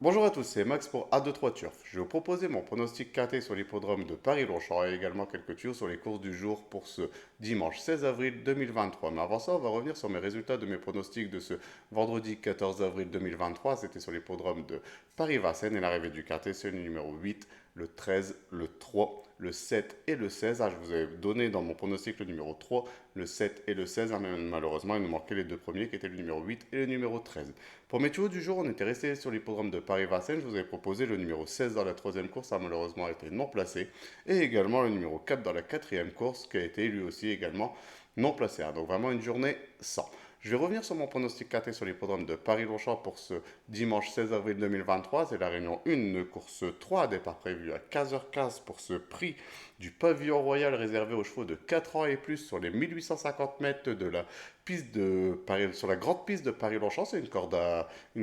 Bonjour à tous, c'est Max pour A23 Turf. Je vais vous proposer mon pronostic quinté sur l'hippodrome de Paris-Longchamp et également quelques tuyaux sur les courses du jour pour ce dimanche 16 avril 2023. Mais avant ça, on va revenir sur mes résultats de mes pronostics de ce vendredi 14 avril 2023. C'était sur l'hippodrome de Paris-Vincennes et l'arrivée du quintet, c'est le numéro 8, le 13, le 3, le 7 et le 16. Ah, je vous ai donné dans mon pronostic le numéro 3, le 7 et le 16. Ah, mais malheureusement, il nous manquait les deux premiers qui étaient le numéro 8 et le numéro 13. Pour mes tuyaux du jour, on était resté sur l'hippodrome de Paris-Vincennes. Je vous avais proposé le numéro 16 dans la troisième course, a malheureusement été non placé. Et également le numéro 4 dans la quatrième course, qui a été lui aussi également non placé. Donc vraiment une journée sans. Je vais revenir sur mon pronostic quinté sur l'hippodrome de Paris-Longchamp pour ce dimanche 16 avril 2023. C'est la réunion 1 de course 3, départ prévu à 15h15 pour ce prix du pavillon royal réservé aux chevaux de 4 ans et plus sur les 1850 mètres de la piste de Paris, sur la grande piste de Paris-Longchamp. C'est une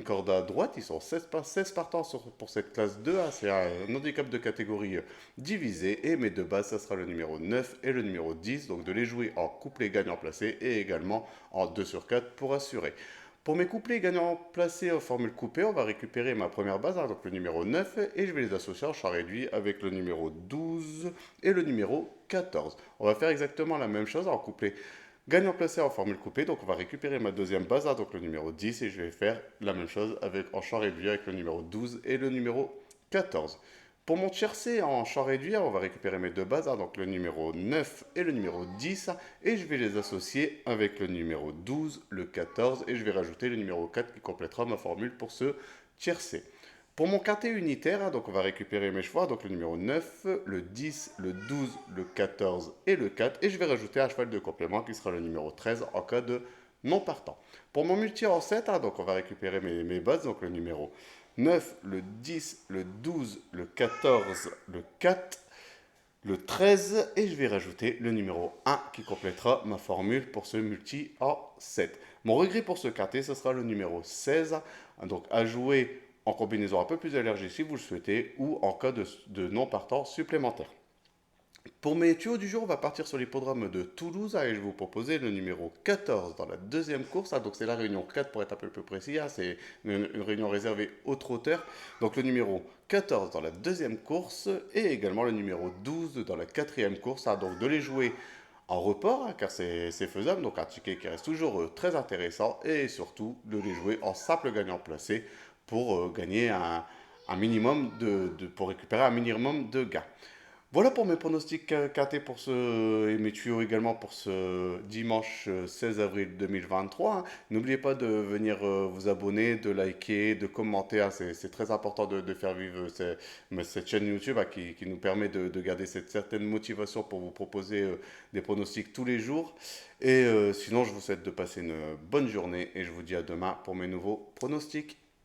corde à droite. Ils sont 16 partants pour cette classe 2A. C'est un handicap de catégorie divisé. Et mes deux bases, ça sera le numéro 9 et le numéro 10. Donc de les jouer en couplet gagnant placé et également en 2 sur 4 pour assurer. Pour mes couplets gagnants placés en formule coupée, on va récupérer ma première base, donc le numéro 9, et je vais les associer en champ réduit avec le numéro 12 et le numéro 14. On va faire exactement la même chose en couplet gagnant placé en formule coupée, donc on va récupérer ma deuxième base, donc le numéro 10, et je vais faire la même chose en champ réduit avec le numéro 12 et le numéro 14. Pour mon tiercé en champ réduit, on va récupérer mes deux bases, donc le numéro 9 et le numéro 10, et je vais les associer avec le numéro 12, le 14, et je vais rajouter le numéro 4 qui complétera ma formule pour ce tiercé. Pour mon quintet unitaire, donc on va récupérer mes choix, donc le numéro 9, le 10, le 12, le 14 et le 4, et je vais rajouter un cheval de complément qui sera le numéro 13 en cas de non partant. Pour mon multi en 7, donc on va récupérer mes bases, donc le numéro 9, le 10, le 12, le 14, le 4, le 13, et je vais rajouter le numéro 1 qui complétera ma formule pour ce multi en 7. Mon regret pour ce quintet, ce sera le numéro 16, donc à jouer en combinaison un peu plus élargie si vous le souhaitez, ou en cas de non partant supplémentaire. Pour mes tuyaux du jour, on va partir sur l'hippodrome de Toulouse et je vais vous proposer le numéro 14 dans la deuxième course. Donc c'est la réunion 4 pour être un peu plus précis. C'est une réunion réservée aux trotteurs. Donc le numéro 14 dans la deuxième course et également le numéro 12 dans la quatrième course. Donc de les jouer en report, car c'est faisable. Donc un ticket qui reste toujours très intéressant et surtout de les jouer en simple gagnant placé pour gagner un minimum pour récupérer un minimum de gains. Voilà pour mes pronostics quintés pour et mes tuyaux également pour ce dimanche 16 avril 2023. N'oubliez pas de venir vous abonner, de liker, de commenter. C'est très important de faire vivre cette chaîne YouTube qui nous permet de garder cette certaine motivation pour vous proposer des pronostics tous les jours. Et sinon, je vous souhaite de passer une bonne journée et je vous dis à demain pour mes nouveaux pronostics.